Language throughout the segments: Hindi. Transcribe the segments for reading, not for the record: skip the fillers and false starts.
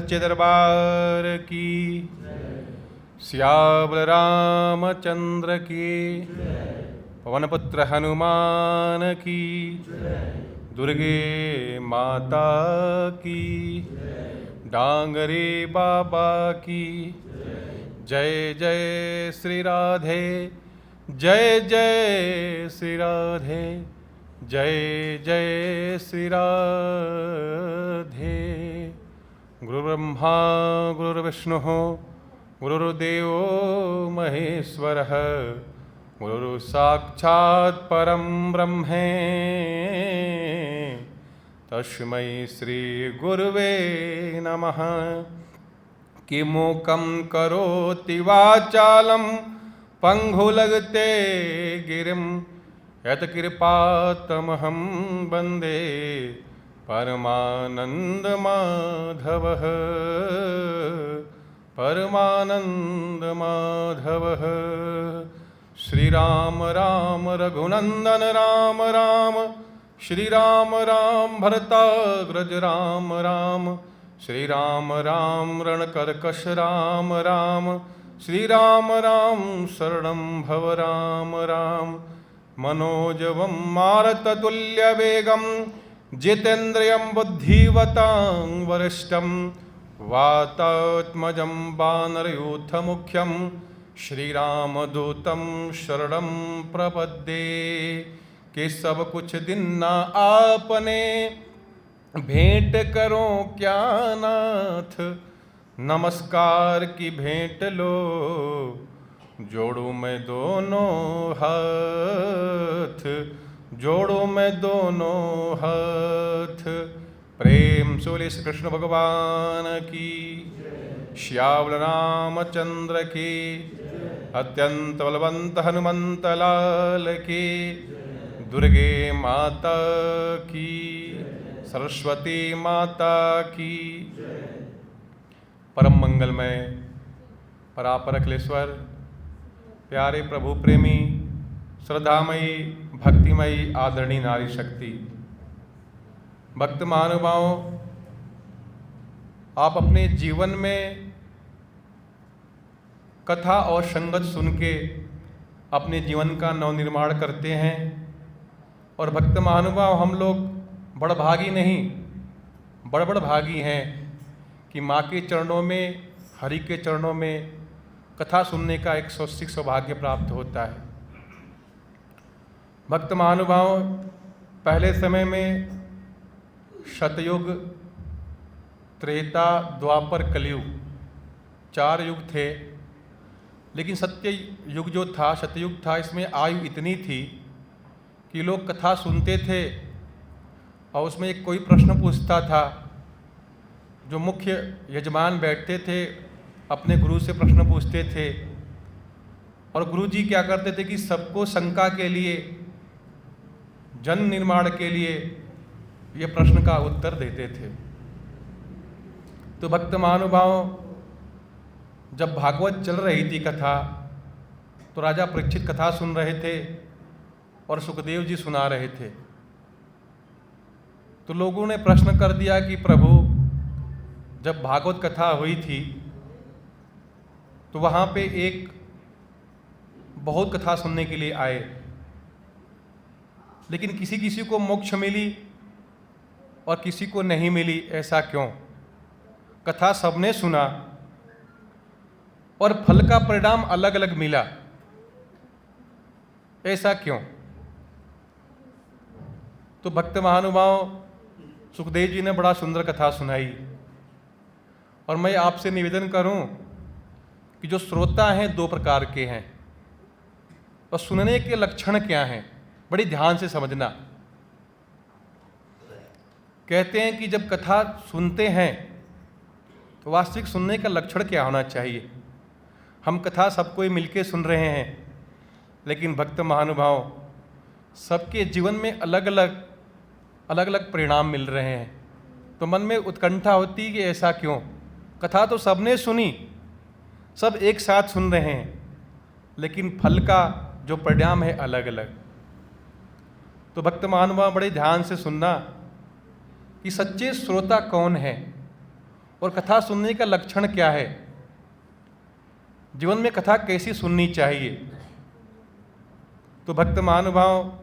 सच्चे दरबार की, सियावर रामचंद्र की, पवनपुत्र हनुमान की, दुर्गे माता की, डांगरे बाबा की। जय जय श्री राधे, जय जय श्री राधे, जय जय श्री राधे। गुरु ब्रह्मा गुरुर्विष्णु गुरुर्देवो महेश्वरः, गुरु साक्षात् परं ब्रह्म तस्मै श्री गुरुवे नमः। किमुकं करोति वाचालं पंगुलगते गिरिं, यत्कृपातमहं वन्दे परमानन्दमाधवः, परमानन्दमाधवः। श्रीराम राम रघुनंदन राम राम, श्रीराम राम भरताग्रज राम राम, श्रीराम राम रणकर्कश राम राम, श्रीराम राम शरणं भव राम राम। मनोजवं मारुततुल्यवेगं, जितेन्द्रियं बुद्धिवतां वरिष्ठं, वातात्मजं वानरयूथमुख्यं, श्रीरामदूतं शरणं प्रपद्ये। कि सब कुछ दिन ना आपने, भेंट करो क्या नाथ, नमस्कार की भेंट लो, जोड़ू मैं दोनों हाथ, जोड़ू मैं दोनों हाथ। प्रेम से बोले श्री कृष्ण भगवान की, श्यावल रामचंद्र की, अत्यंत बलवंत हनुमंत लाल की, दुर्गे माता की, सरस्वती माता की। परम मंगलमय परापर अखिलेश्वर, प्यारे प्रभु प्रेमी, श्रद्धामयी भक्तिमयी आदरणीय नारी शक्ति, भक्त महानुभावों, आप अपने जीवन में कथा और संगत सुन के अपने जीवन का नवनिर्माण करते हैं। और भक्त महानुभाव, हम लोग बड़भागी नहीं, बड़ भागी हैं कि माँ के चरणों में, हरि के चरणों में कथा सुनने का एक स्वस्तिक सौभाग्य प्राप्त होता है। भक्त महानुभाव, पहले समय में सतयुग, त्रेता, द्वापर, कलयुग, 4 युग थे। लेकिन सत्य युग जो था, सतयुग था, इसमें आयु इतनी थी कि लोग कथा सुनते थे और उसमें एक कोई प्रश्न पूछता था। जो मुख्य यजमान बैठते थे अपने गुरु से प्रश्न पूछते थे, और गुरु जी क्या करते थे कि सबको शंका के लिए, जन निर्माण के लिए ये प्रश्न का उत्तर देते थे। तो भक्त महानुभाव, जब भागवत चल रही थी कथा, तो राजा परीक्षित कथा सुन रहे थे और सुखदेव जी सुना रहे थे। तो लोगों ने प्रश्न कर दिया कि प्रभु, जब भागवत कथा हुई थी तो वहाँ पे एक बहुत कथा सुनने के लिए आए, लेकिन किसी किसी को मोक्ष मिली और किसी को नहीं मिली, ऐसा क्यों? कथा सबने सुना और फल का परिणाम अलग अलग मिला, ऐसा क्यों? तो भक्त महानुभाव, सुखदेव जी ने बड़ा सुंदर कथा सुनाई। और मैं आपसे निवेदन करूं कि जो श्रोता हैं 2 प्रकार के हैं, और सुनने के लक्षण क्या हैं, बड़ी ध्यान से समझना। कहते हैं कि जब कथा सुनते हैं तो वास्तविक सुनने का लक्षण क्या होना चाहिए। हम कथा सबको ही मिलके सुन रहे हैं, लेकिन भक्त महानुभाव, सबके जीवन में अलग अलग परिणाम मिल रहे हैं। तो मन में उत्कंठा होती है कि ऐसा क्यों? कथा तो सबने सुनी, सब एक साथ सुन रहे हैं, लेकिन फल का जो परिणाम है अलग अलग। तो भक्त महानुभाव, बड़े ध्यान से सुनना कि सच्चे श्रोता कौन है और कथा सुनने का लक्षण क्या है, जीवन में कथा कैसी सुननी चाहिए। तो भक्त महानुभाव,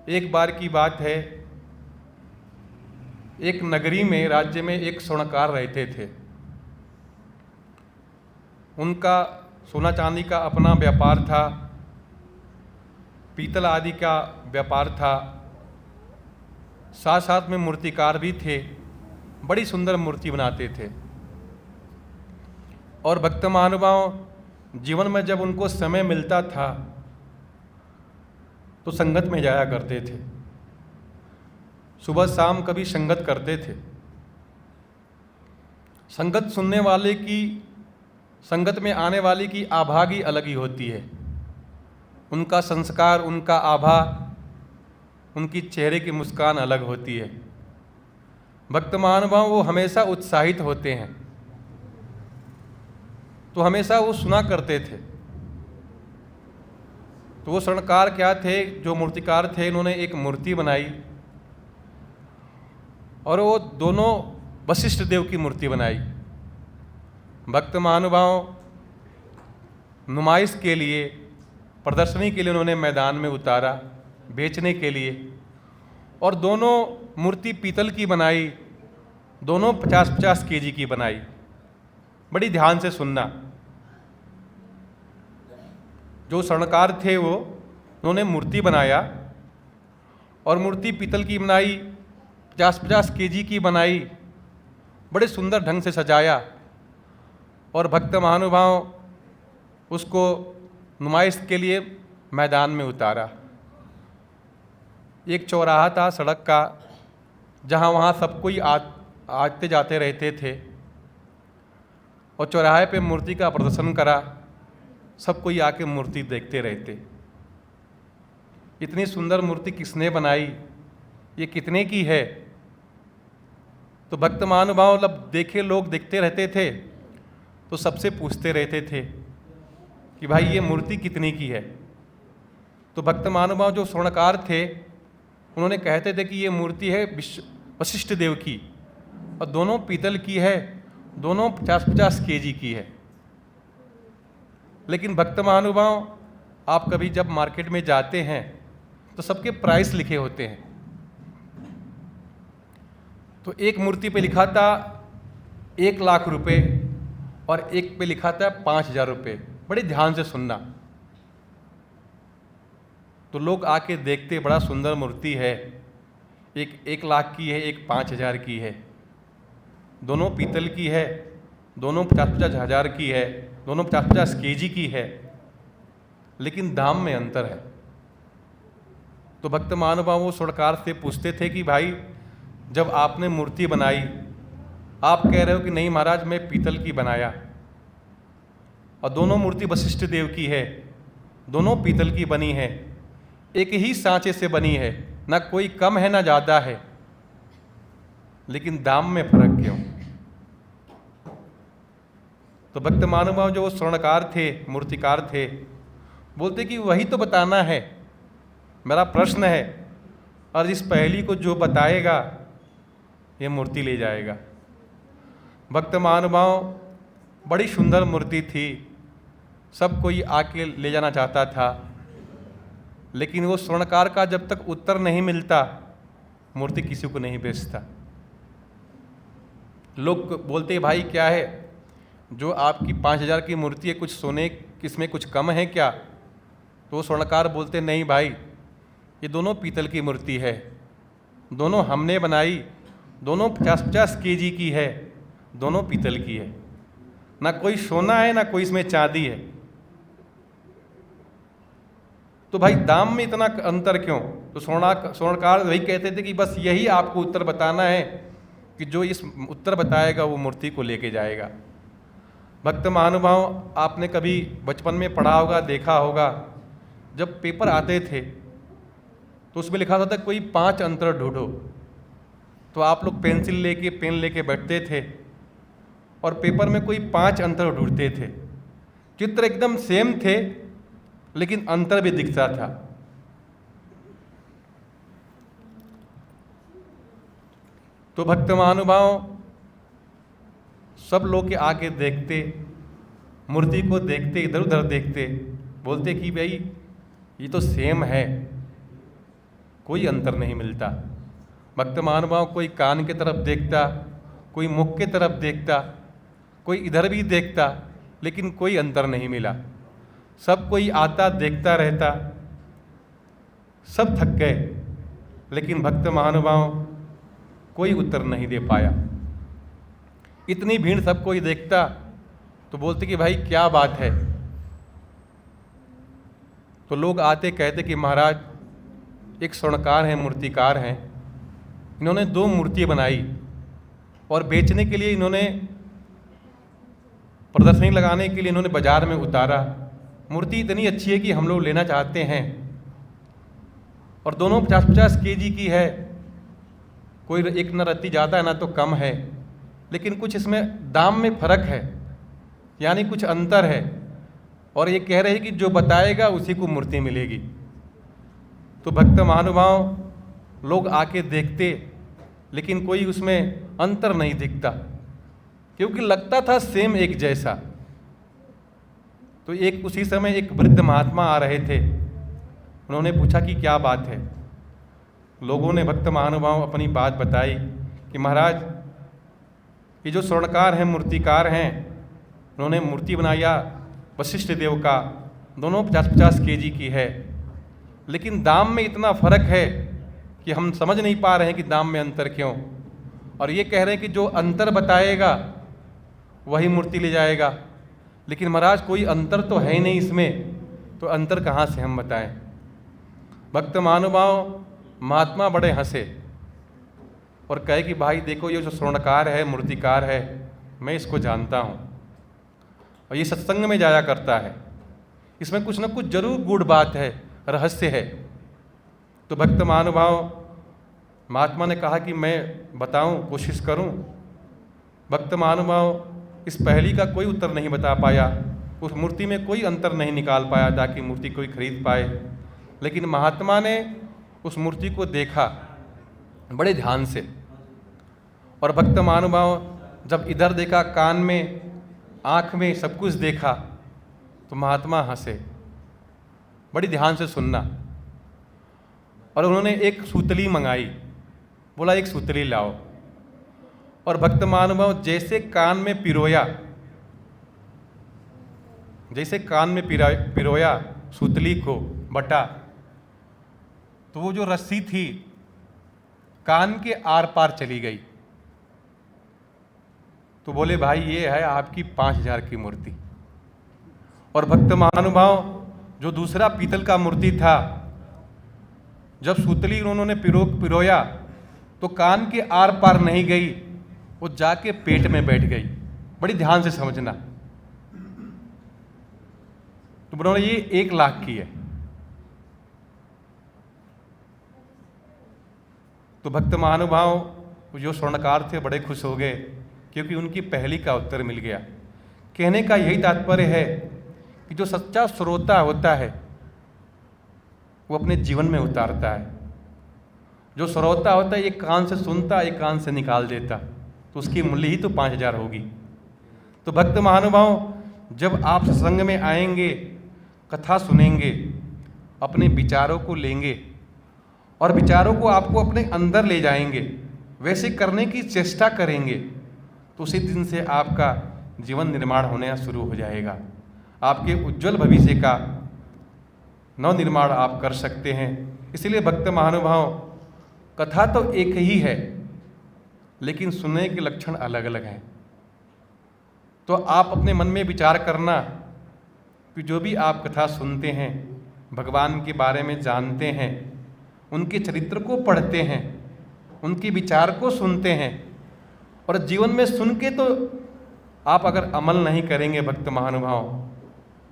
एक बार की बात है, एक नगरी में, राज्य में एक स्वर्णकार रहते थे। उनका सोना चांदी का अपना व्यापार था, पीतल आदि का व्यापार था, साथ साथ में मूर्तिकार भी थे, बड़ी सुंदर मूर्ति बनाते थे। और भक्त महानुभाव जीवन में जब उनको समय मिलता था तो संगत में जाया करते थे, सुबह शाम कभी संगत करते थे। संगत सुनने वाले की, संगत में आने वाले की आभा ही अलग ही होती है। उनका संस्कार, उनका आभा, उनकी चेहरे की मुस्कान अलग होती है। भक्त महानुभाव वो हमेशा उत्साहित होते हैं, तो हमेशा वो सुना करते थे। तो वो स्वर्णकार क्या थे, जो मूर्तिकार थे, इन्होंने एक मूर्ति बनाई और वो दोनों वशिष्ठ देव की मूर्ति बनाई। भक्त महानुभाव नुमाइश के लिए, प्रदर्शनी के लिए उन्होंने मैदान में उतारा, बेचने के लिए। और दोनों मूर्ति पीतल की बनाई, दोनों 50-50 केजी की बनाई। बड़ी ध्यान से सुनना। जो स्वर्णकार थे वो, उन्होंने मूर्ति बनाया और मूर्ति पीतल की बनाई, 50-50 केजी की बनाई, बड़े सुंदर ढंग से सजाया। और भक्त महानुभाव उसको नुमाइश के लिए मैदान में उतारा। एक चौराहा था सड़क का, जहाँ वहाँ सब कोई आते जाते रहते थे, और चौराहे पे मूर्ति का प्रदर्शन करा। सब कोई आके मूर्ति देखते रहते। इतनी सुंदर मूर्ति किसने बनाई, ये कितने की है। तो भक्त महानुभाव जब देखे, लोग देखते रहते थे, तो सबसे पूछते रहते थे कि भाई ये मूर्ति कितने की है। तो भक्त महानुभाव जो स्वर्णकार थे, उन्होंने कहते थे कि ये मूर्ति है वशिष्ठ देव की, और दोनों पीतल की है, दोनों 50-50 केजी की है। लेकिन भक्त महानुभाव, आप कभी जब मार्केट में जाते हैं तो सबके प्राइस लिखे होते हैं। तो एक मूर्ति पे लिखा था 1 लाख रुपए और एक पे लिखा था 5,000 रुपये। बड़े ध्यान से सुनना। तो लोग आके देखते, बड़ा सुंदर मूर्ति है, एक 1 लाख की है, एक 5,000 की है, दोनों पीतल की है, दोनों 50-50 हज़ार की है, दोनों 50-50 केजी की है, लेकिन दाम में अंतर है। तो भक्त महानुभाव वो स्वर्णकार से पूछते थे कि भाई जब आपने मूर्ति बनाई, आप कह रहे हो कि नहीं महाराज मैं पीतल की बनाया, और दोनों मूर्ति वशिष्ठ देव की है, दोनों पीतल की बनी है, एक ही सांचे से बनी है, ना कोई कम है ना ज़्यादा है, लेकिन दाम में फर्क क्यों। तो भक्त महानुभाव जो स्वर्णकार थे, मूर्तिकार थे, बोलते कि वही तो बताना है, मेरा प्रश्न है, और इस पहेली को जो बताएगा ये मूर्ति ले जाएगा। भक्त महानुभाव बड़ी सुंदर मूर्ति थी, सब कोई आके ले जाना चाहता था, लेकिन वो स्वर्णकार का जब तक उत्तर नहीं मिलता, मूर्ति किसी को नहीं बेचता। लोग बोलते भाई क्या है, जो आपकी 5,000 की मूर्ति है, कुछ सोने किसमें कुछ कम है क्या। तो वो स्वर्णकार बोलते नहीं भाई, ये दोनों पीतल की मूर्ति है, दोनों हमने बनाई, दोनों 50-50 केजी की है, दोनों पीतल की है, ना कोई सोना है ना कोई इसमें चांदी है। तो भाई दाम में इतना अंतर क्यों। तो स्वर्णकार वही कहते थे कि बस यही आपको उत्तर बताना है, कि जो इस उत्तर बताएगा वो मूर्ति को लेके जाएगा। भक्त महानुभाव, आपने कभी बचपन में पढ़ा होगा, देखा होगा, जब पेपर आते थे तो उसमें लिखा होता था कोई 5 अंतर ढूंढो। तो आप लोग पेंसिल लेके, पेन लेके बैठते थे और पेपर में कोई 5 अंतर ढूंढते थे। चित्र एकदम सेम थे, लेकिन अंतर भी दिखता था। तो भक्त महानुभाव सब लोग के आके देखते, मूर्ति को देखते, इधर उधर देखते, बोलते कि भाई ये तो सेम है, कोई अंतर नहीं मिलता। भक्त महानुभाव कोई कान की तरफ देखता, कोई मुख की तरफ देखता, कोई इधर भी देखता, लेकिन कोई अंतर नहीं मिला। सब कोई आता देखता रहता, सब थक गए, लेकिन भक्त महानुभाव कोई उत्तर नहीं दे पाया। इतनी भीड़ सब कोई देखता तो बोलते कि भाई क्या बात है। तो लोग आते कहते कि महाराज एक स्वर्णकार हैं, मूर्तिकार हैं, इन्होंने 2 मूर्ति बनाई और बेचने के लिए इन्होंने, प्रदर्शनी लगाने के लिए इन्होंने बाजार में उतारा। मूर्ति इतनी अच्छी है कि हम लोग लेना चाहते हैं, और दोनों 50-50 केजी की है, कोई एक न रत्ती ज़्यादा है ना तो कम है, लेकिन कुछ इसमें दाम में फ़र्क है, यानी कुछ अंतर है। और ये कह रहे हैं कि जो बताएगा उसी को मूर्ति मिलेगी। तो भक्त महानुभाव लोग आके देखते, लेकिन कोई उसमें अंतर नहीं दिखता, क्योंकि लगता था सेम एक जैसा। तो एक उसी समय एक वृद्ध महात्मा आ रहे थे, उन्होंने पूछा कि क्या बात है। लोगों ने भक्त महानुभाव अपनी बात बताई कि महाराज ये जो स्वर्णकार हैं, मूर्तिकार हैं, उन्होंने मूर्ति बनाया वशिष्ठ देव का, दोनों 50-50 केजी की है, लेकिन दाम में इतना फ़र्क है कि हम समझ नहीं पा रहे हैं कि दाम में अंतर क्यों। और ये कह रहे हैं कि जो अंतर बताएगा वही मूर्ति ले जाएगा, लेकिन महाराज कोई अंतर तो है ही नहीं इसमें, तो अंतर कहाँ से हम बताएं। भक्त महानुभाव महात्मा बड़े हंसे और कहे कि भाई देखो, ये जो स्वर्णकार है, मूर्तिकार है, मैं इसको जानता हूँ और ये सत्संग में जाया करता है, इसमें कुछ ना कुछ जरूर गूढ़ बात है, रहस्य है। तो भक्त महानुभाव महात्मा ने कहा कि मैं बताऊं, कोशिश करूं। भक्त महानुभाव इस पहेली का कोई उत्तर नहीं बता पाया, उस मूर्ति में कोई अंतर नहीं निकाल पाया ताकि मूर्ति कोई खरीद पाए। लेकिन महात्मा ने उस मूर्ति को देखा बड़े ध्यान से, और भक्त महानुभाव जब इधर देखा, कान में, आँख में सब कुछ देखा, तो महात्मा हंसे। बड़ी ध्यान से सुनना। और उन्होंने एक सूतली मंगाई, बोला एक सूतली लाओ। और भक्त महानुभाव जैसे कान में पिरोया, जैसे कान में पिरोया सूतली को बटा, तो वो जो रस्सी थी कान के आर पार चली गई। तो बोले भाई ये है आपकी 5000 की मूर्ति। और भक्त महानुभाव जो दूसरा पीतल का मूर्ति था, जब सूतली उन्होंने पिरोया तो कान के आर पार नहीं गई, वो जाके पेट में बैठ गई। बड़ी ध्यान से समझना। तो उन्होंने ये 1 लाख की है। तो भक्त महानुभाव जो स्वर्णकार थे बड़े खुश हो गए, क्योंकि उनकी पहेली का उत्तर मिल गया। कहने का यही तात्पर्य है कि जो सच्चा श्रोता होता है वो अपने जीवन में उतारता है। जो श्रोता होता है एक कान से सुनता, एक कान से निकाल देता, तो उसकी मूल्य ही तो 5000 होगी। तो भक्त महानुभाव जब आप सत्संग में आएंगे, कथा सुनेंगे, अपने विचारों को लेंगे और विचारों को आपको अपने अंदर ले जाएंगे, वैसे करने की चेष्टा करेंगे, तो उसी दिन से आपका जीवन निर्माण होना शुरू हो जाएगा। आपके उज्जवल भविष्य का नव निर्माण आप कर सकते हैं। इसलिए भक्त महानुभाव कथा तो एक ही है, लेकिन सुनने के लक्षण अलग अलग हैं। तो आप अपने मन में विचार करना कि जो भी आप कथा सुनते हैं, भगवान के बारे में जानते हैं, उनके चरित्र को पढ़ते हैं, उनके विचार को सुनते हैं, और जीवन में सुन के तो आप अगर अमल नहीं करेंगे भक्त महानुभाव,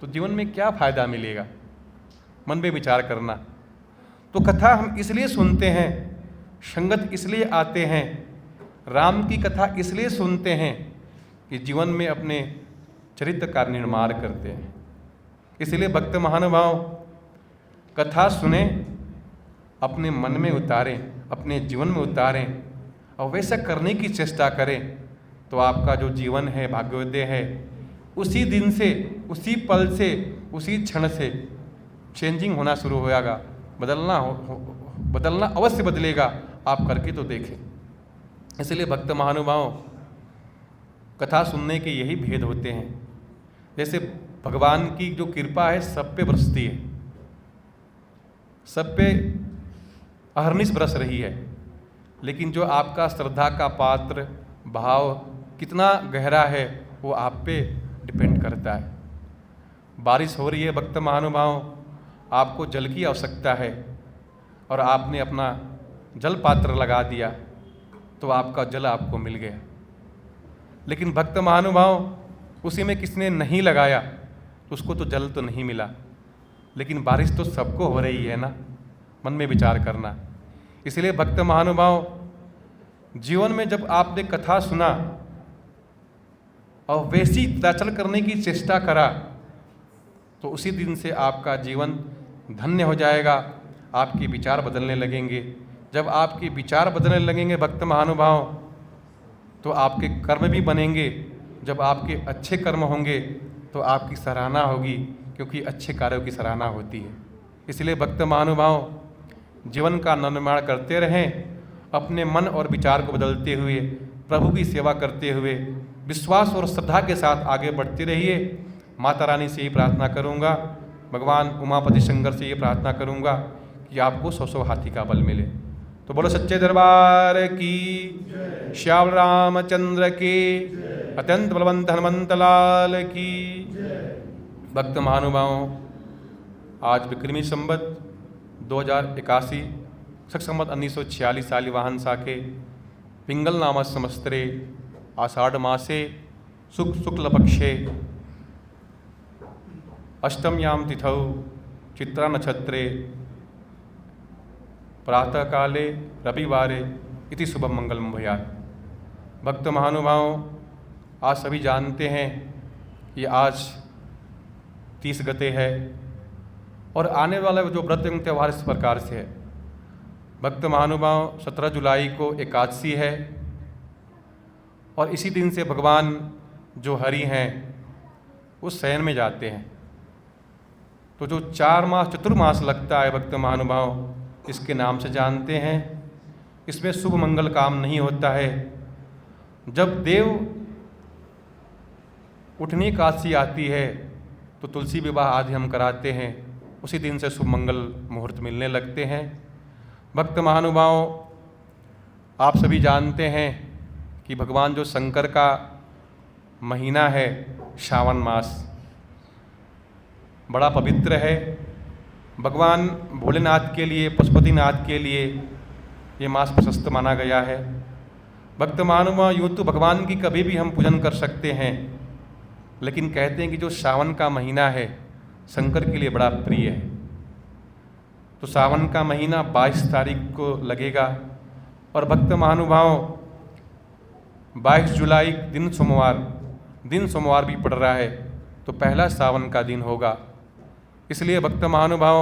तो जीवन में क्या फायदा मिलेगा। मन में विचार करना। तो कथा हम इसलिए सुनते हैं, संगत इसलिए आते हैं, राम की कथा इसलिए सुनते हैं कि जीवन में अपने चरित्र का निर्माण करते हैं। इसलिए भक्त महानुभाव कथा सुने, अपने मन में उतारें, अपने जीवन में उतारें और वैसा करने की चेष्टा करें तो आपका जो जीवन है, भाग्योदय है, उसी दिन से, उसी पल से, उसी क्षण से चेंजिंग होना शुरू होगा। बदलना अवश्य बदलेगा, आप करके तो देखें। इसलिए भक्त महानुभाव, कथा सुनने के यही भेद होते हैं। जैसे भगवान की जो कृपा है सब पे बरसती है, सब पे अहर्निश बरस रही है, लेकिन जो आपका श्रद्धा का पात्र, भाव कितना गहरा है वो आप पे डिपेंड करता है। बारिश हो रही है भक्त महानुभाव, आपको जल की आवश्यकता है और आपने अपना जल पात्र लगा दिया तो आपका जल आपको मिल गया। लेकिन भक्त महानुभाव उसी में किसने नहीं लगाया तो उसको तो जल तो नहीं मिला। लेकिन बारिश तो सबको हो रही है ना, मन में विचार करना। इसलिए भक्त महानुभाव, जीवन में जब आपने कथा सुना और वैसी तलाचल करने की चेष्टा करा तो उसी दिन से आपका जीवन धन्य हो जाएगा, आपके विचार बदलने लगेंगे। जब आपके विचार बदलने लगेंगे भक्त महानुभाव, तो आपके कर्म भी बनेंगे। जब आपके अच्छे कर्म होंगे तो आपकी सराहना होगी, क्योंकि अच्छे कार्यों की सराहना होती है। इसलिए भक्त महानुभाव, जीवन का निर्माण करते रहें, अपने मन और विचार को बदलते हुए, प्रभु की सेवा करते हुए, विश्वास और श्रद्धा के साथ आगे बढ़ते रहिए। माता रानी से ये प्रार्थना करूँगा, भगवान उमापति शंकर से ये प्रार्थना करूँगा कि आपको 100 हाथी का बल मिले। तो बोलो सच्चे दरबार की, श्याम रामचंद्र की, अत्यंत बलवंत हनुमंत लाल की। भक्त महानुभावों, आज विक्रमी संवत 2081 शक संवत 1946 सालिवाहन साके पिंगल नाम संवत्सरे आषाढ़ मासे शुक्ल पक्षे अष्टम्यां तिथौ चित्रा नक्षत्रे प्रातः काले रविवारे इति शुभम मंगलम भूयात्। भक्त महानुभावों, आज सभी जानते हैं कि आज 30 गते है और आने वाला जो व्रत एवं त्यौहार इस प्रकार से है। भक्त महानुभाव, 17 जुलाई को एकादशी है और इसी दिन से भगवान जो हरि हैं वो शयन में जाते हैं। तो जो 4 मास चतुर्मास लगता है भक्त महानुभाव, इसके नाम से जानते हैं। इसमें शुभ मंगल काम नहीं होता है। जब देव उठनी एकादशी आती है तो तुलसी विवाह आदि हम कराते हैं, उसी दिन से शुभ मंगल मुहूर्त मिलने लगते हैं। भक्त महानुभाव, आप सभी जानते हैं कि भगवान जो शंकर का महीना है श्रावण मास, बड़ा पवित्र है। भगवान भोलेनाथ के लिए, पशुपतिनाथ के लिए ये मास प्रशस्त माना गया है। भक्त महानुभाव, यूँ तो भगवान की कभी भी हम पूजन कर सकते हैं, लेकिन कहते हैं कि जो सावन का महीना है शंकर के लिए बड़ा प्रिय है। तो सावन का महीना 22 तारीख को लगेगा और भक्त महानुभाव 22 जुलाई दिन सोमवार भी पड़ रहा है, तो पहला सावन का दिन होगा। इसलिए भक्त महानुभाव,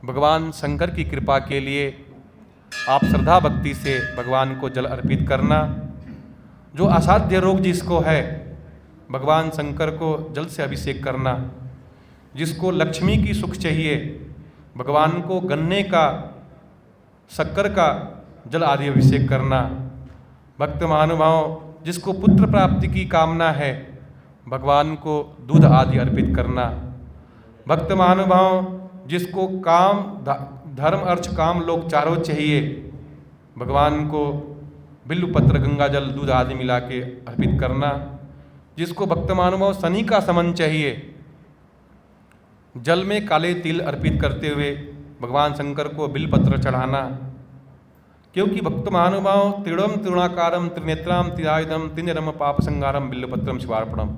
भगवान शंकर की कृपा के लिए आप श्रद्धा भक्ति से भगवान को जल अर्पित करना। जो असाध्य रोग जिसको है, भगवान शंकर को जल से अभिषेक करना। जिसको लक्ष्मी की सुख चाहिए, भगवान को गन्ने का, शक्कर का जल आदि अभिषेक करना। भक्त महानुभाव, जिसको पुत्र प्राप्ति की कामना है, भगवान को दूध आदि अर्पित करना। भक्त महानुभाव, जिसको काम, धर्म, अर्थ, काम, लोक चारों चाहिए, भगवान को बिल्व पत्र, गंगा जल, दूध आदि मिला के अर्पित करना। जिसको भक्त महानुभाव शनि का समन चाहिए, जल में काले तिल अर्पित करते हुए भगवान शंकर को बिल्वपत्र चढ़ाना। क्योंकि भक्त महानुभाव, त्रिणम त्रिगुणाकारम त्रिनेत्राम त्रिआयुधम त्रिनिरम पाप संगारम बिल्वपत्रम शिवार्पणम,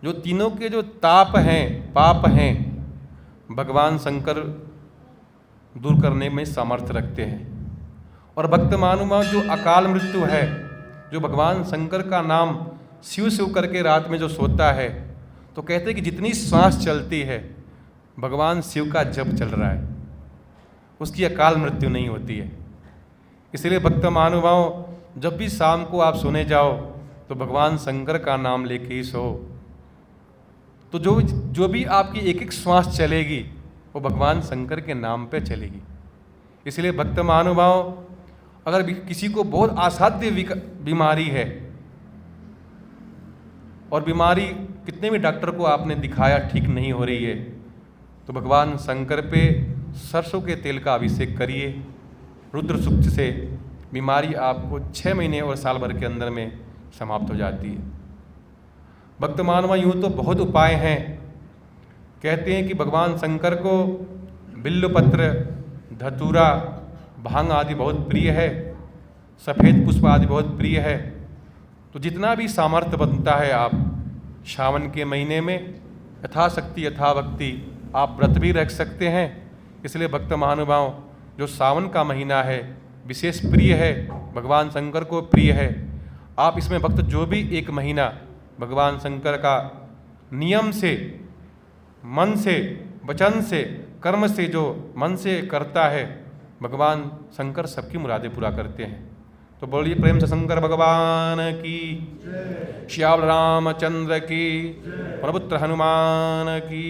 जो तीनों के जो ताप हैं, पाप हैं, भगवान शंकर दूर करने में सामर्थ्य रखते हैं। और भक्त महानुभाव, जो अकाल मृत्यु है, जो भगवान शंकर का नाम शिव शिव करके रात में जो सोता है, तो कहते हैं कि जितनी सांस चलती है भगवान शिव का जप चल रहा है, उसकी अकाल मृत्यु नहीं होती है। इसलिए भक्त महानुभाव, जब भी शाम को आप सोने जाओ तो भगवान शंकर का नाम लेके ही सो। तो जो भी आपकी एक एक श्वास चलेगी वो भगवान शंकर के नाम पे चलेगी। इसलिए भक्त महानुभाव, अगर किसी को बहुत असाध्य बीमारी है और बीमारी कितने भी डॉक्टर को आपने दिखाया ठीक नहीं हो रही है, तो भगवान शंकर पे सरसों के तेल का अभिषेक करिए। रुद्र सूक्त से बीमारी आपको 6 महीने और साल भर के अंदर में समाप्त हो जाती है। भक्त मानवा, यूँ तो बहुत उपाय हैं। कहते हैं कि भगवान शंकर को बिल्वपत्र, धतूरा, भांग आदि बहुत प्रिय है, सफ़ेद पुष्प आदि बहुत प्रिय है। तो जितना भी सामर्थ्य बनता है, आप श्रावण के महीने में यथाशक्ति यथाभक्ति आप व्रत भी रख सकते हैं। इसलिए भक्त महानुभाव, जो सावन का महीना है विशेष प्रिय है, भगवान शंकर को प्रिय है। आप इसमें भक्त जो भी एक महीना भगवान शंकर का नियम से, मन से, वचन से, कर्म से जो मन से करता है, भगवान शंकर सबकी मुरादें पूरा करते हैं। तो बोलिए प्रेम से शंकर भगवान की, श्याम रामचंद्र की, प्रभुत्र हनुमान की।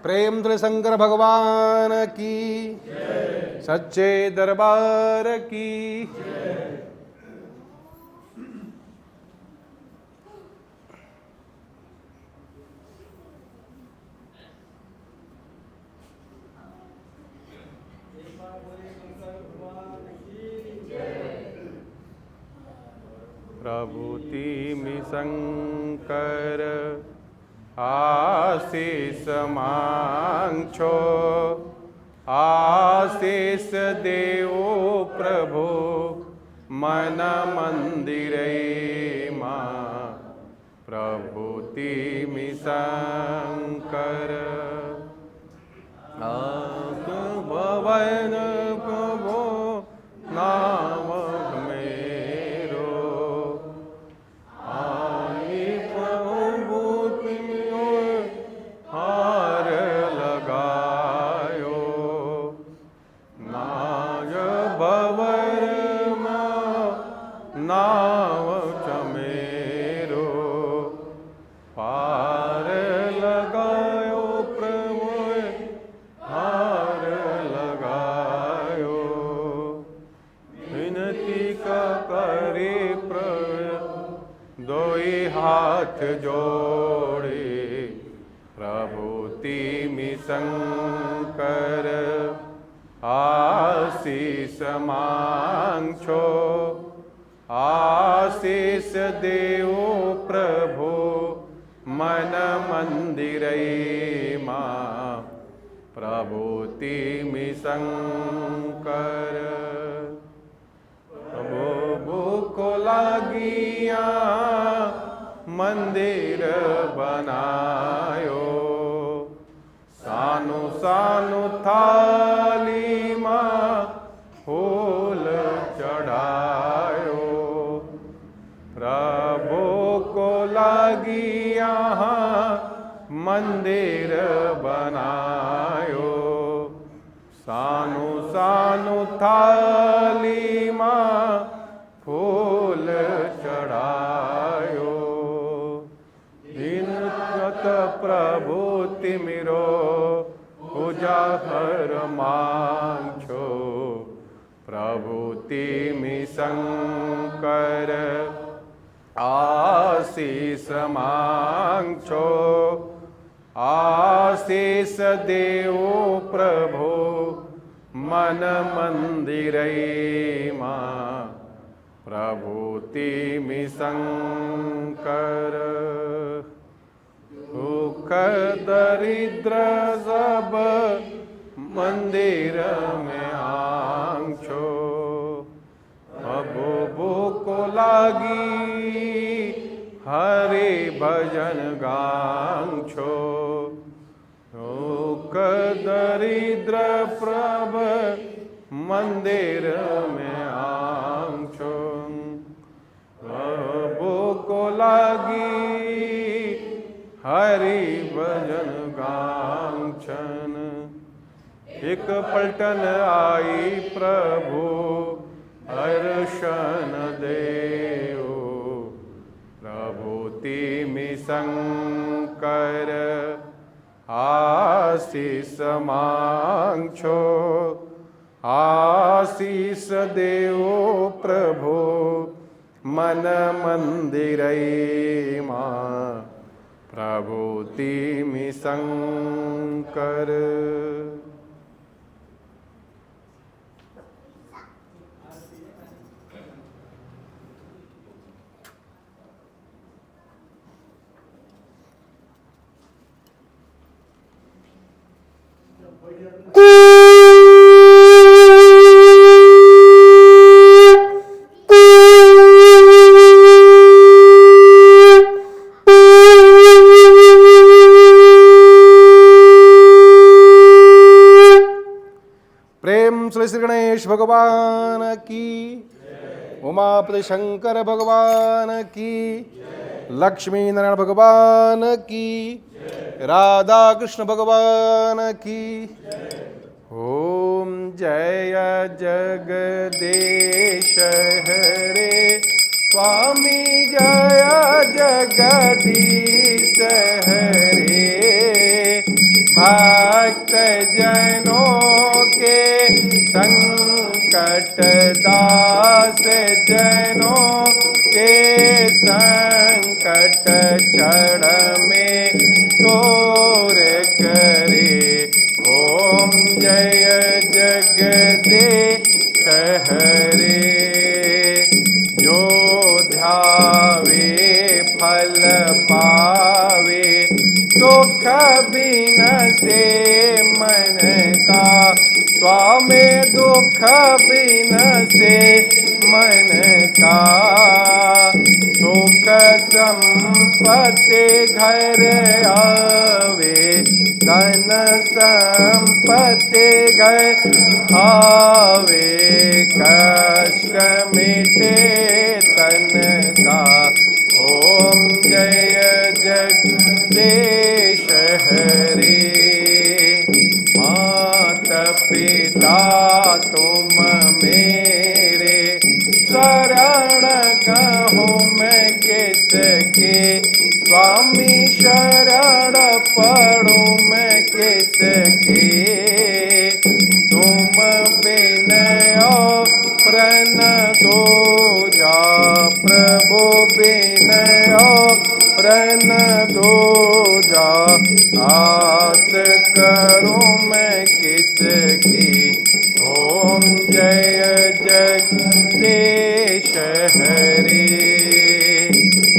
प्रेम तुल शंकर भगवान की, सच्चे दरबार की। प्रभुति शंकर आशीष मांगछो, आशीष देवो प्रभु मन मंदिरे मां। प्रभुति शंकर भवन प्रभु नाम हाथ जोड़े। प्रभुति शंकर आशीष मांगछो, आशीष देवो प्रभु मन मंदिरे मां। प्रभुति शंकर भूख लागिया मंदिर बनायो, सानु सानु थाली मां फूल चढ़ायो। प्रभु को સાનું થાલીમાં ફૂલ ચડાયો દિનત પ્રભુ તિમિરો ઉજાહર માંગો પ્રભુ તિમિ શંકર આશીષ માંગો आशीष देवो प्रभु मन मंदिरे मां प्रभु तिमि शंकर दुख दरिद्र सब मंदिर में आंचो प्रभु भूको लागी हरे भजन गांछो दुख दरिद्र प्रभ मंदिर में आंछो प्रभु को लागी हरि भजन गांछन एक पलटन आई प्रभु हर्षण देव प्रभु तिमि शंकर आशीष मांगो आशीष देवो प्रभु मन मंदिरे मां प्रभु तिमि शंकर प्रेम श्री श्री गणेश भगवान की उमापति शंकर भगवान की लक्ष्मी नारायण भगवान की राधा कृष्ण भगवान की ओम जय जगदीश हरे स्वामी जय जगदीश हरे भक्त जनों के संकट दास जनों के संकट चढ़ में तोर करे ओम जय जगदीश हरे जो ध्यावे फल पावे दुख बिन से मन का स्वामी दुख बिन से मन का सुख संपत्ति घर आवे धन संपत्ति घर आवे कष्ट मिटे तन का ओम जय जगदीश हरे माता पिता तुम मेरे शरण कहूँ मैं किसके स्वामी शरण पढ़ूँ मैं किसके तुम बिन प्रण दो जा प्रभु बिन प्रण दो जा आस करूँ मैं किसकी ओम जय जगदीश हरे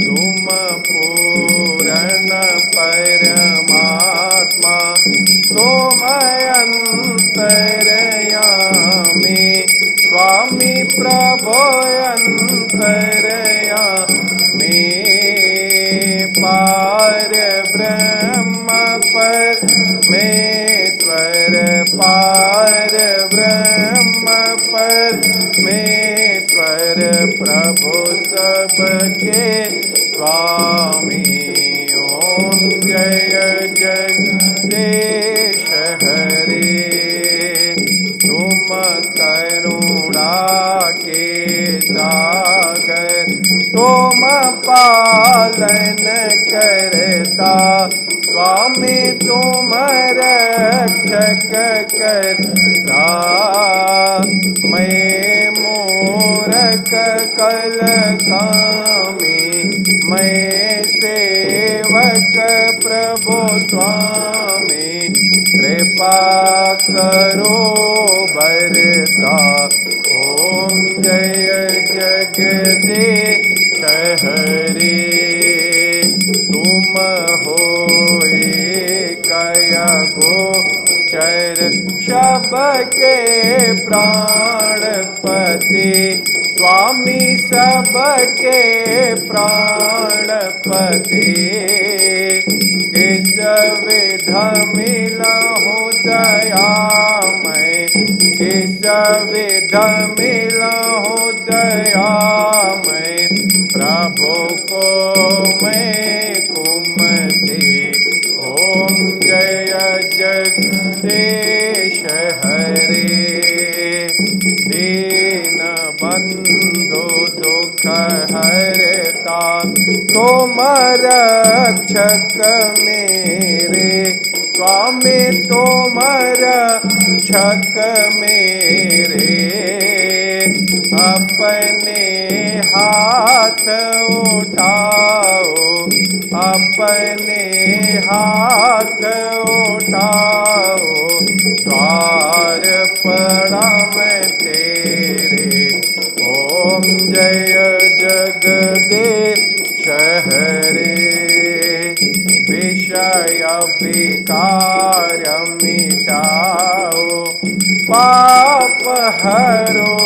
तुम पूर्ण परमात्मा तुम अंतरयामी स्वामी प्रभु अंतरयामी पार ब्रह्म परमेश्वर पार ब्रह्म परमेश्वर प्रभु सबके स्वामी ओम जय जगदीश हरे करुणा के सागर, तुम पालन करता स्वामी तुम रक्षक करता। मैं मूरख कल कामी, मैं सेवक प्रभु स्वामी, कृपा करो बरता। ओम जय जगदीश हरे, तुम होए कया गोचर, सबके प्राणपति स्वामी सबके प्राणपति। किस विधा मिलहु दयामय, किस विधा मिलहु दयामय, प्रभु को मैं कुमति। ओम जय जगदीश हरे, दीन बंधु दुख हरता तुम रक्षक मेरे स्वामी तुम रक्षक मेरे। अपने हाथ उठाओ, अपने हाथ उठाओ, द्वार पड़ा मैं तेरे। ओम जय जगदीश हरे, विषय विकार मिटाओ, पाप हरो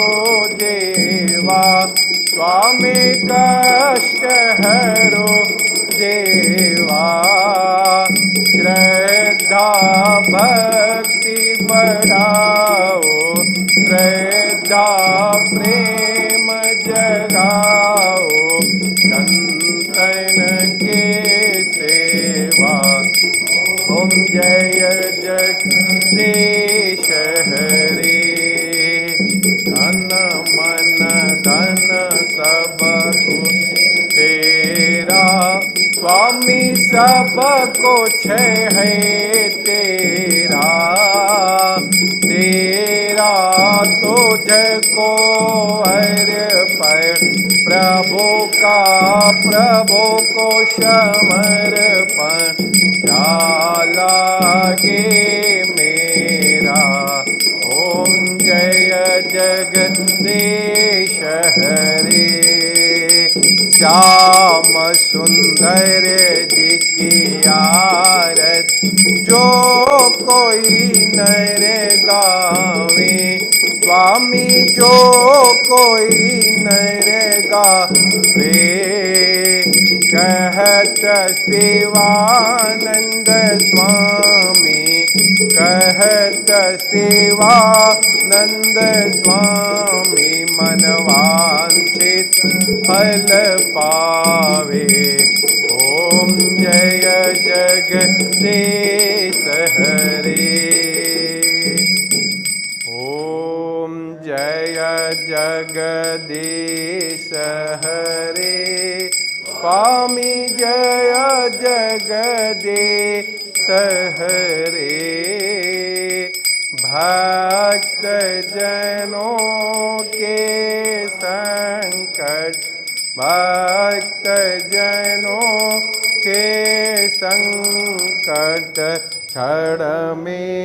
देवा स्वामी कष्ट हरो देवा। श्रद्धा भक्ति बढ़ाओ, श्रद्धा प्रेम जगाओ, संतन के सेवा। ओम जय जगदीश हरे, धन मन धन सब तेरा स्वामी सब कुछ है तेरा। तेरा तुझको अर्पण प्रभु का प्रभु को समर्पण, क्या लागे मेरा। ओम जय जगदीश हरे, श्याम सुंदर जी की आरत जो कोई नर गावे स्वामी, जो कोई नर गावे। कहत शिवानंद स्वामी, कहत शिवानंद स्वामी, मनवांछित फल पावे। ओम जय जगदीश हरे, ओम जय जगदीश हरे, स्वामी जय जगदीश हरे। भक्त जनों के संकट, भक्त जनों के संकट क्षण में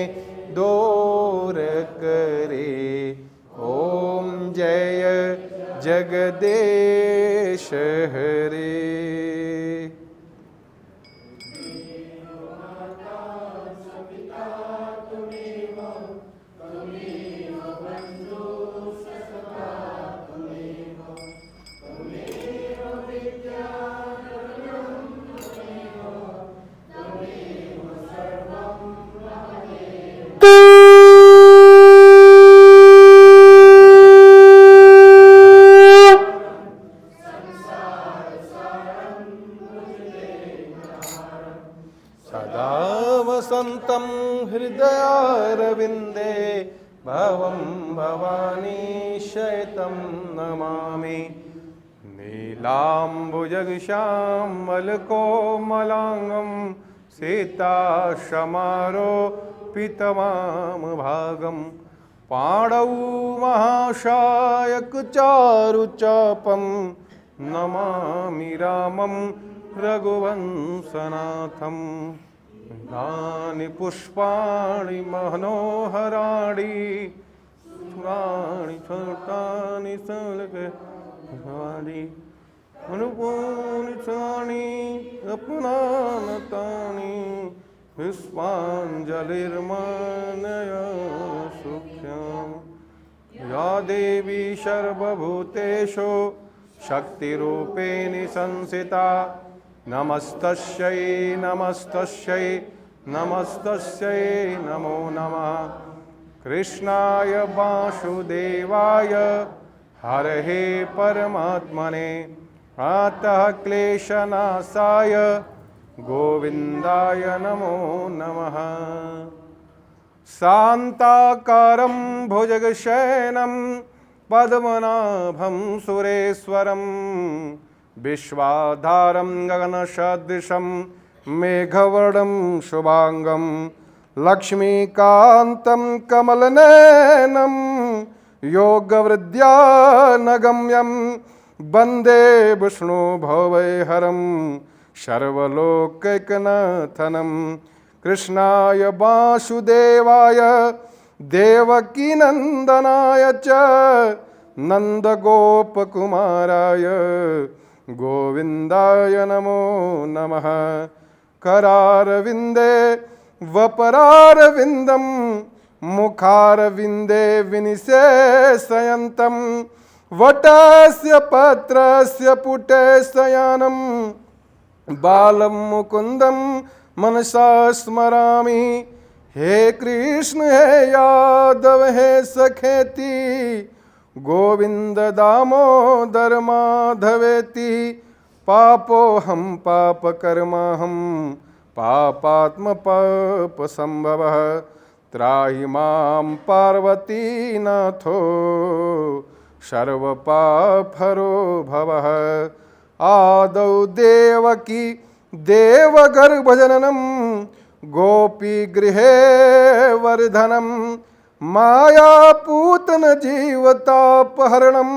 दूर करे। ओम जय जगदीश हरे। भवानी शयतं नमामि नीलाम्बुजगश्यामलकोमलाङ्गं सीताशमारोपितवामभागं पाणौ महाशायकचारुचापं नमामि रामं रघुवंशनाथं तानि पुष्पाणि मनोहराणि छोटानि सलकानि अनुपूर्णानि अपनानतानि पुष्पाञ्जलिर्मानय सुख्याम् या देवी सर्वभूतेषु शक्तिरूपेण संस्थिता नमस्तस्यै नमस्तस्यै नमस्तस्यै नमो नमः कृष्णाय वासुदेवाय हरहे परमात्मने अतः क्लेशनाशाय गोविन्दाय नमो नमः शान्ताकारं भुजगशयनं पद्मनाभं सुरेश्वरं विश्वाधारं गगनसदृशं मेघवर्णं शुभांगं लक्ष्मीकान्तं कमलनयनं योगवृद्ध्यानगम्यं वन्दे विष्णुभवैहरं सर्वलोकैकनाथनं कृष्णाय वासुदेवाय देवकीनन्दनाय च नन्दगोपकुमाराय गोविन्दाय नमो नमः करारविन्दे वपरारविन्दं मुखारविन्दे विनिशेषयन्तं वटस्य पत्रस्य पुटे शयनं बालं मुकुन्दं मनसा स्मरामि हे कृष्ण हे यादव हे सखेति गोविंद दामोदर माधवेति पापोऽहं पापकर्माहं पापात्म पाप संभवः त्राहि मां पार्वतीनाथो सर्वपापहरो भवः आदौ देवकी देवगर्भजननं गोपीगृहे वर्धनं मायापूतन जीवतापहरणं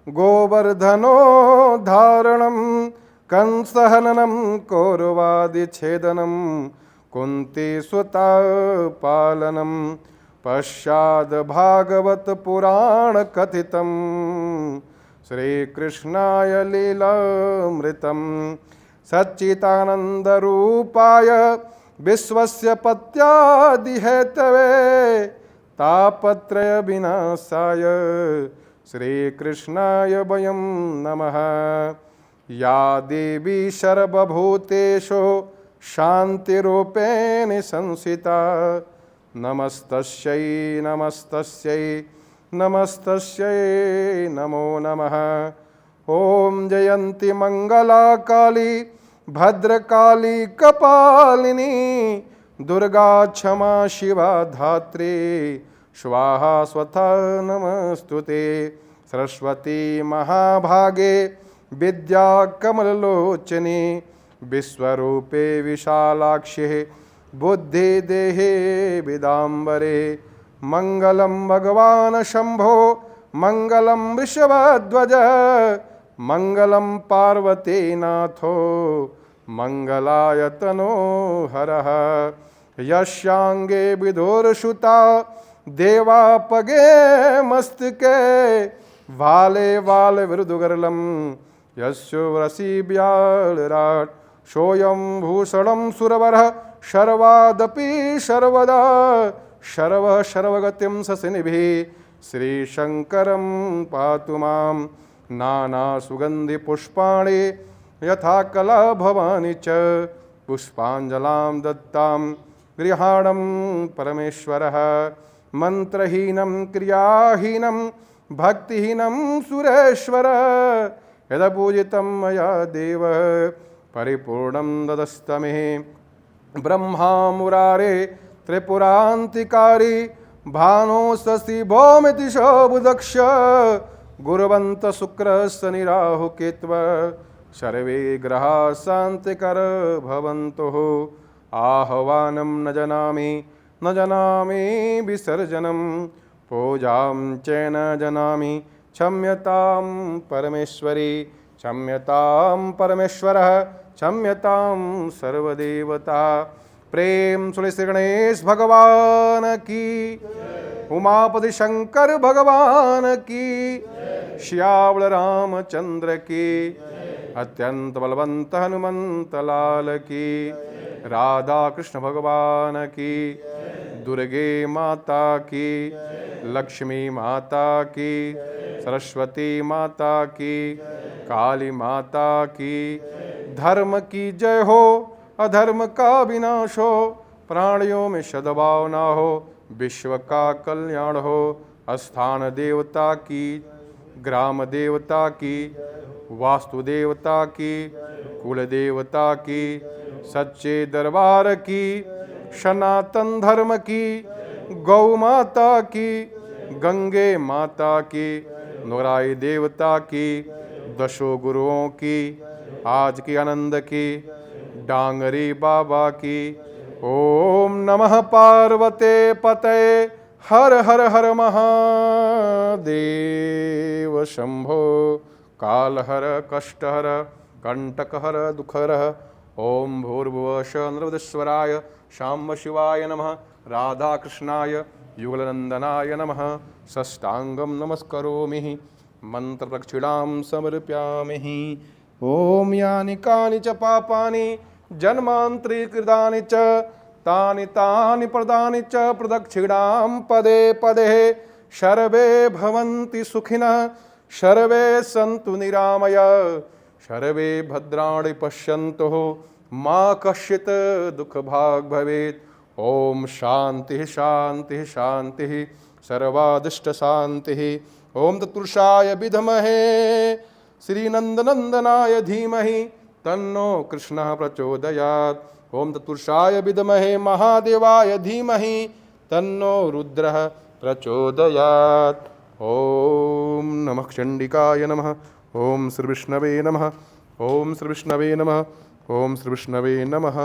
गोवर्धनो धारणं कंसहननं कौरवादिच्छेदनं कुन्तीसुतापालनं पश्चाद् भागवत पुराण कथितं श्रीकृष्णाय लीलामृतं सच्चिदानन्दरूपाय विश्वस्य पत्यादिहेतवे तापत्रय विनाशाय श्रीकृष्णाय वयं नमः या देवी सर्वभूतेषु शान्तिरूपेण संस्थिता नमस्तस्यै नमस्तस्यै नमस्तस्यै नमो नमः ॐ जयन्ती मंगला काली भद्रकाली कपालिनी दुर्गा क्षमा शिवा धात्री स्वाहा स्वथा नमस्तुते सरस्वती महाभागे विद्या कमललोचने विश्वरूपे विशालाक्षे बुद्धिदेहे विदाम्बरे मंगलं भगवान् शंभो मंगलं वृषभध्वज मंगलं पार्वतीनाथो मंगलायतनो हरः यस्यांगे विदुरसुता देवापगे मस्तके वाले वाल विरुदुगरलं यस्यो वरसी व्यालराट सोयं भूषणं सुरवरः शर्वादपि सर्वदा शर्व शर्वगतिं ससिनिभिः श्रीशंकरं पातु मां नाना सुगंधि पुष्पाणि यथा कला भवानी च पुष्पांजलां दत्तां गृहाणं परमेश्वरः मंत्रहीनं क्रियाहीनं भक्तिहीनं सुरेश्वर यदपूजितं मया देव परिपूर्णं ददस्तमे ब्रह्मा मुरारे त्रिपुरान्तिकारी भानो शशि भौमिति शोभुदक्ष गुरवंत शुक्र शनि राहु केत्व सर्वे ग्रहा शांतिकर भवन्तु। आह्वानं न जानामि विसर्जनं पूजां च न जानामि क्षम्यतां परमेश्वरी क्षम्यतां परमेश्वरः क्षम्यतां सर्वदेवता। प्रेम सुरे श्री गणेश भगवान की, उमापति शंकर भगवान की, श्यावल रामचंद्र की, अत्यंत बलवंत हनुमंत लाल की, राधा कृष्ण भगवान की, दुर्गे माता की, लक्ष्मी माता की, सरस्वती माता की, काली माता की। धर्म की जय हो, अधर्म का विनाश हो, प्राणियों में सद्भावना हो, विश्व का कल्याण हो। स्थान देवता की, ग्राम देवता की, वास्तु देवता की, कुल देवता की, सच्चे दरबार की, सनातन धर्म की, गौ माता की, गंगे माता की, नुराई देवता की, दशो गुरुओं की, आज की आनंद की, डांगरी बाबा की। ओम नमः पार्वते पतये हर हर हर महादेव शंभो। काल हर कष्ट हर कंटक हर दुख हर। ओम भूर्भुवः स्वः नृवदेश्वराय शाम्ब शिवाय नमः। राधा कृष्णाय युगलनंदनाय नमः। षष्टांगं नमस्करोमि, मंत्र प्रक्षिणां समर्पयामि। ओम यानि कानि च पापानि जन्मान्तरीकृतानि च तानि तानि प्रदानि च प्रदक्षिणां पदे पदे। सर्वे भवन्ति सुखिनः, सर्वे सन्तु निरामयाः, सर्वे भद्राणि पश्यन्तु मा कश्चित् दुःखभाग् भवेत्। ओम शांति शांति शांति सर्वादिष्ट शांति। ओम तत्पुरुषाय विद्महे श्रीनंदनंदनाय धीमहि तन्नो कृष्णः प्रचोदयात्। ओम तत्पुरुषाय विद्महे महादेवाय धीमहि तन्नो रुद्रः प्रचोदयात्। ओम नमः चंडिकाय नमः। ओम श्री विष्णवे नमः। ओम श्री विष्णवे नमः। ओम श्री विष्णवे नमः।